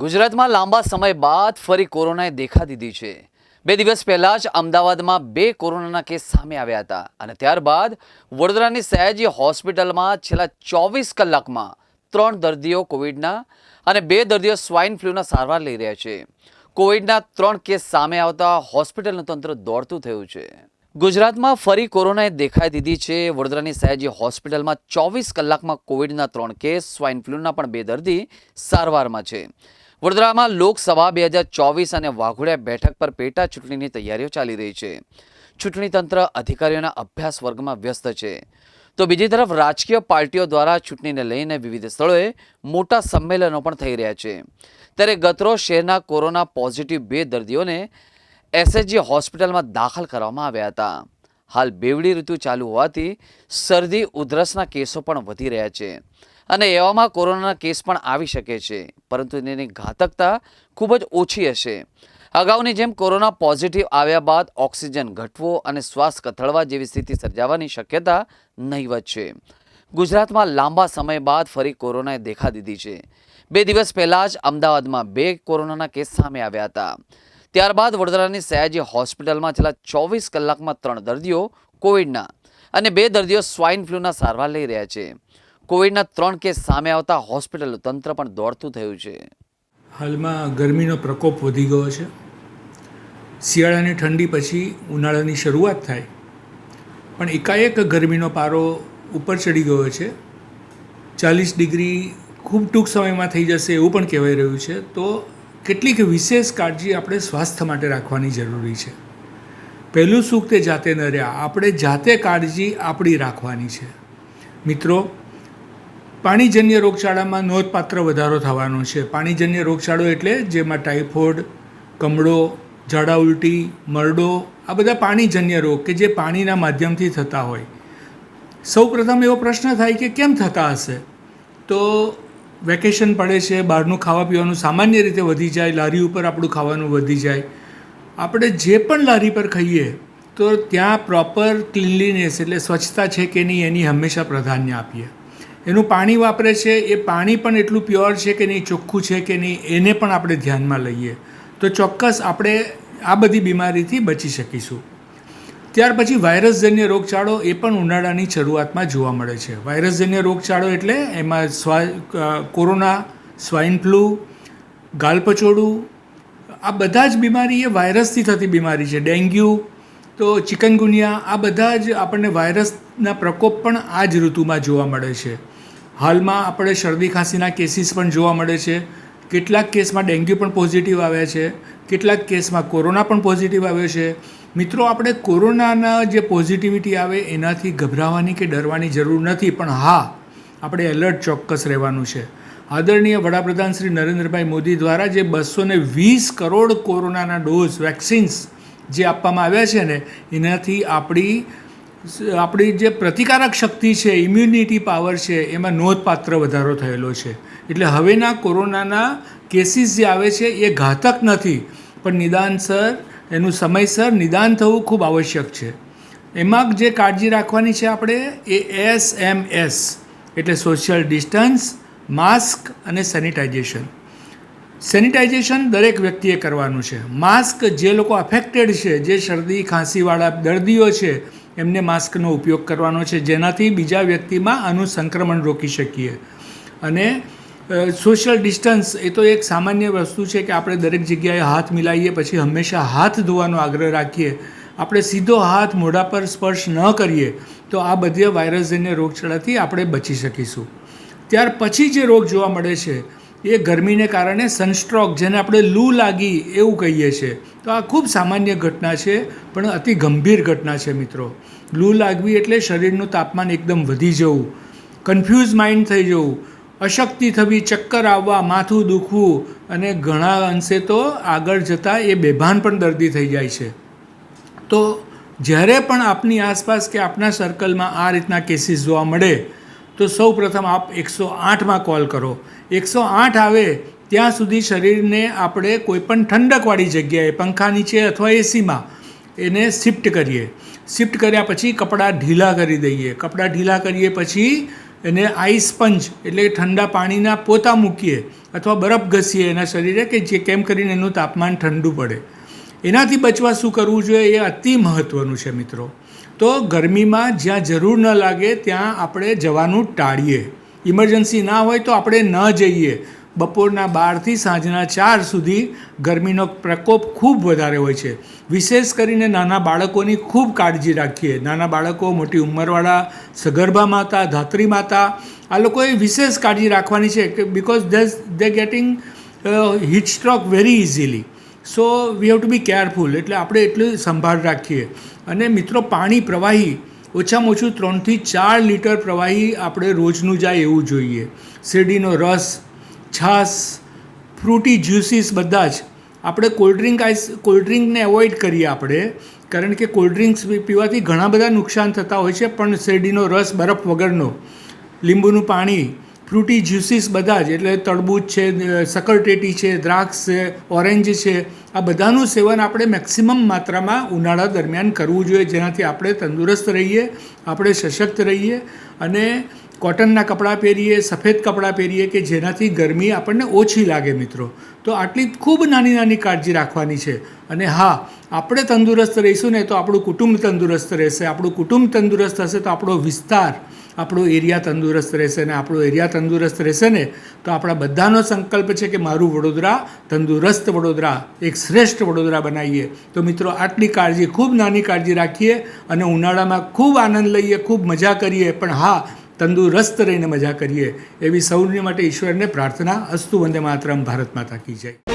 ગુજરાતમાં લાંબા સમય બાદ ફરી કોરોનાએ દેખા દીધી છે। 2 દિવસ પહેલા જ અમદાવાદમાં 2 કોરોનાના કેસ સામે આવ્યા હતા અને ત્યારબાદ વડોદરાની સયાજી હોસ્પિટલમાં છેલ્લા 24 કલાકમાં 3 દર્દીઓ કોવિડના અને 2 દર્દીઓ સ્વાઇન ફ્લૂના સારવાર લઈ રહ્યા છે। કોવિડના 3 કેસ સામે આવતા હોસ્પિટલનું તંત્ર દોડતું થયું છે। ગુજરાતમાં ફરી કોરોનાએ દેખાઈ દીધી છે। વડોદરાની સયાજી હોસ્પિટલમાં 24 કલાકમાં કોવિડના 3 કેસ, સ્વાઇન ફ્લૂના પણ 2 દર્દી સારવારમાં છે। વડોદરામાં લોકસભા 2024 અને વાઘોડિયા બેઠક પર પેટા ચૂંટણીની તૈયારીઓ ચાલી રહી છે। ચૂંટણી તંત્ર અધિકારીઓના અભ્યાસ વર્ગમાં વ્યસ્ત છે, તો બીજી તરફ રાજકીય પાર્ટીઓ દ્વારા ચૂંટણીને લઈને વિવિધ સ્થળોએ મોટા સંમેલનો પણ થઈ રહ્યા છે। ત્યારે ગતરોજ શહેરના કોરોના પોઝિટિવ 2 દર્દીઓને એસએસજી હોસ્પિટલમાં દાખલ કરવામાં આવ્યા હતા। હાલ બેવડી ઋતુ ચાલુ હોવાથી શરદી ઉધરસના કેસો પણ વધી રહ્યા છે અને એવામાં કોરોનાના કેસ પણ આવી શકે છે, પરંતુ તેની ઘાતકતા ખૂબ જ ઓછી હશે। અગાઉની જેમ કોરોના પોઝિટિવ આવ્યા બાદ ઓક્સિજન ઘટવો અને શ્વાસ કથળવા જેવી સ્થિતિ સર્જાવાની શક્યતા નહીવત છે। ગુજરાતમાં લાંબા સમય બાદ ફરી કોરોનાએ દેખા દીધી છે। 2 દિવસ પહેલા જ અમદાવાદમાં 2 કોરોનાના કેસ સામે આવ્યા હતા। ત્યારબાદ વડોદરાની સયાજી હોસ્પિટલમાં છેલ્લા 24 કલાકમાં 3 દર્દીઓ કોવિડના અને 2 દર્દીઓ સ્વાઇન ફ્લૂના સારવાર લઈ રહ્યા છે। કોવિડના 3 કેસ સામે આવતા હોસ્પિટલનું તંત્ર પણ દોડતું થયું છે। હાલમાં ગરમીનો પ્રકોપ વધી ગયો છે। શિયાળાની ઠંડી પછી ઉનાળાની શરૂઆત થાય, પણ એકાએક ગરમીનો પારો ઉપર ચડી ગયો છે। 40 ડિગ્રી ખૂબ ટૂંક સમયમાં થઈ જશે એવું પણ કહેવાય રહ્યું છે। તો કેટલીક વિશેષ કાળજી આપણે સ્વાસ્થ્ય માટે રાખવાની જરૂરી છે। પહેલું સુખ તે જાતે ન રહ્યા, આપણે જાતે કાળજી આપણી રાખવાની છે। મિત્રો, પાણીજન્ય રોગચાળામાં નોંધપાત્ર વધારો થવાનો છે। પાણીજન્ય રોગચાળો એટલે જેમાં ટાઇફોઇડ, કમળો, ઝાડા ઉલટી, મરડો, આ બધા પાણીજન્ય રોગ કે જે પાણીના માધ્યમથી થતા હોય। સૌપ્રથમ એવો પ્રશ્ન થાય કે કેમ થતા હશે? તો વેકેશન પડે છે, બહારનું ખાવા પીવાનું સામાન્ય રીતે વધી જાય, લારી ઉપર આપણું ખાવાનું વધી જાય। આપણે જે પણ લારી પર ખાઈએ તો ત્યાં પ્રોપર ક્લીનલીનેસ એટલે સ્વચ્છતા છે કે નહીં એની હંમેશા પ્રાધાન્ય આપીએ। એનું પાણી વાપરે છે, એ પાણી પણ એટલું પ્યોર છે કે નહીં, ચોખ્ખું છે કે નહીં, એને પણ આપણે ધ્યાનમાં લઈએ તો ચોક્કસ આપણે આ બધી બીમારીથી બચી શકીશું। ત્યાર પછી વાયરસજન્ય રોગચાળો એ પણ ઉનાળાની શરૂઆતમાં જોવા મળે છે। વાયરસજન્ય રોગચાળો એટલે એમાં કોરોના, સ્વાઇન ફ્લૂ, ગાલપચોડું, આ બધા જ બીમારી એ વાયરસથી થતી બીમારી છે। ડેન્ગ્યુ, તો ચિકનગુનિયા, આ બધા જ આપણને વાયરસના પ્રકોપ પણ આ જ ઋતુમાં જોવા મળે છે। હાલમાં આપણે શરદી ખાંસીના કેસીસ પણ જોવા મળે છે। કેટલાક કેસમાં ડેન્ગ્યુ પણ પોઝિટિવ આવ્યા છે, કેટલાક કેસમાં કોરોના પણ પોઝિટિવ આવ્યો છે। મિત્રો, આપણે કોરોનાના જે પોઝિટિવિટી આવે એનાથી ગભરાવાની કે ડરવાની જરૂર નથી, પણ હા, આપણે એલર્ટ ચોક્કસ રહેવાનું છે। આદરણીય વડાપ્રધાન શ્રી નરેન્દ્રભાઈ મોદી દ્વારા જે 220 કરોડ કોરોનાના ડોઝ વેક્સિન્સ જે આપવામાં આવ્યા છે ને, એનાથી આપણી જે પ્રતિકારક શક્તિ છે, ઇમ્યુનિટી પાવર છે, એમાં નોંધપાત્ર વધારો થયેલો છે। એટલે હવેના કોરોનાના કેસીસ જે આવે છે એ ઘાતક નથી, પણ નિદાનસર એનું સમયસર નિદાન થવું ખૂબ આવશ્યક છે। એમાં જે કાળજી રાખવાની છે આપણે એ SMS એટલે સોશિયલ ડિસ્ટન્સ, માસ્ક અને સેનિટાઇઝેશન। સેનિટાઇઝેશન દરેક વ્યક્તિએ કરવાનું છે। માસ્ક જે લોકો અફેક્ટેડ છે, જે શરદી ખાંસીવાળા દર્દીઓ છે, એમને માસ્કનો ઉપયોગ કરવાનો છે, જેનાથી બીજા વ્યક્તિમાં આનું સંક્રમણ રોકી શકીએ। અને સોશિયલ ડિસ્ટન્સ એ તો એક સામાન્ય વસ્તુ છે કે આપણે દરેક જગ્યાએ હાથ મિલાવીએ, પછી હંમેશા હાથ ધોવાનો આગ્રહ રાખીએ। આપણે સીધો હાથ મોઢા પર સ્પર્શ ન કરીએ તો આ બધા વાયરસજન્ય રોગચાળાથી આપણે બચી શકીશું। ત્યાર પછી જે રોગ જોવા મળે છે એ ગરમીને કારણે સનસ્ટ્રોક, જેને આપણે લૂ લાગી એવું કહીએ છીએ। તો આ ખૂબ સામાન્ય ઘટના છે, પણ અતિ ગંભીર ઘટના છે મિત્રો। લૂ લાગવી એટલે શરીરનું તાપમાન એકદમ વધી જવું, કન્ફ્યુઝ માઇન્ડ થઈ જવું, અશક્તિ થવી, ચક્કર આવવા, માથું દુખવું અને ઘણા અંશે તો આગળ જતાં એ બેભાન પણ દર્દી થઈ જાય છે। તો જ્યારે પણ આપની આસપાસ કે આપના સર્કલમાં આ રીતના કેસીસ જોવા મળે તો સૌ પ્રથમ આપ 108માં કોલ કરો। 108 આવે ત્યાં સુધી શરીરને આપણે કોઈપણ ઠંડકવાળી જગ્યાએ, પંખા નીચે અથવા એસીમાં એને શિફ્ટ કરીએ। શિફ્ટ કર્યા પછી કપડાં ઢીલા કરી દઈએ। કપડાં ઢીલા કરીએ પછી એને આઈસ પંચ એટલે ઠંડા પાણીના પોતા મૂકીએ અથવા બરફ ઘસીએ એના શરીરે કે જે કેમ કરીને એનું તાપમાન ઠંડુ પડે. એનાથી બચવા શું કરવું જોઈએ એ અતિ મહત્ત્વનું છે મિત્રો. તો ગરમીમાં જ્યાં જરૂર ન લાગે ત્યાં આપણે જવાનું ટાળીએ. ઇમરજન્સી ના હોય તો આપણે ન જઈએ. બપોરના 12થી સાંજના 4 સુધી ગરમીનો પ્રકોપ ખૂબ વધારે હોય છે. વિશેષ કરીને નાના બાળકોની ખૂબ કાળજી રાખીએ. નાના બાળકો, મોટી ઉંમરવાળા, સગર્ભા માતા, ધાત્રી માતા, આ લોકોએ વિશેષ કાળજી રાખવાની છે કે because they getting heat stroke very easily. So we have to be careful. એટલે આપણે એટલું સંભાળ રાખીએ. અને મિત્રો, પાણી પ્રવાહી ઓછામાં ઓછું 3થી 4 લીટર પ્રવાહી આપણે રોજનું જાય એવું જોઈએ. શેરડીનો રસ, છાશ, ફ્રૂટી જ્યુસીસ બધા જ. આપણે કોલ્ડ્રિંકને એવોઇડ કરીએ આપણે, કારણ કે કોલ્ડ્રિંક્સ પીવાથી ઘણા બધા નુકસાન થતા હોય છે. પણ શેરડીનો રસ બરફ વગરનો, લીંબુનું પાણી, ફ્રૂટી જ્યુસીસ બધા જ, એટલે તરબૂચ છે, સકરટેટી છે, દ્રાક્ષ છે, ઓરેન્જ છે, આ બધાનું સેવન આપણે મેક્સિમમ માત્રામાં ઉનાળા દરમિયાન કરવું જોઈએ, જેનાથી આપણે તંદુરસ્ત રહીએ, આપણે સશક્ત રહીએ અને કોટનના કપડાં પહેરીએ, સફેદ કપડાં પહેરીએ કે જેનાથી ગરમી આપણને ઓછી લાગે મિત્રો. તો આટલી ખૂબ નાની નાની કાળજી રાખવાની છે. અને હા, આપણે તંદુરસ્ત રહીશું ને તો આપણું કુટુંબ તંદુરસ્ત રહેશે. આપણું કુટુંબ તંદુરસ્ત હશે તો આપણો વિસ્તાર, આપણો એરિયા તંદુરસ્ત રહેશે. અને આપણો એરિયા તંદુરસ્ત રહેશે ને તો આપણા બધાનો સંકલ્પ છે કે મારું વડોદરા તંદુરસ્ત વડોદરા, એક શ્રેષ્ઠ વડોદરા બનાવીએ. તો મિત્રો, આટલી કાળજી, ખૂબ નાની કાળજી રાખીએ અને ઉનાળામાં ખૂબ આનંદ લઈએ, ખૂબ મજા કરીએ. પણ હા, તંદુરસ્ત રહીને મજા કરીએ એવી સૌને માટે ઈશ્વરને પ્રાર્થના. અસ્તુ. વંદે માતરમ. ભારત માતા કી જય.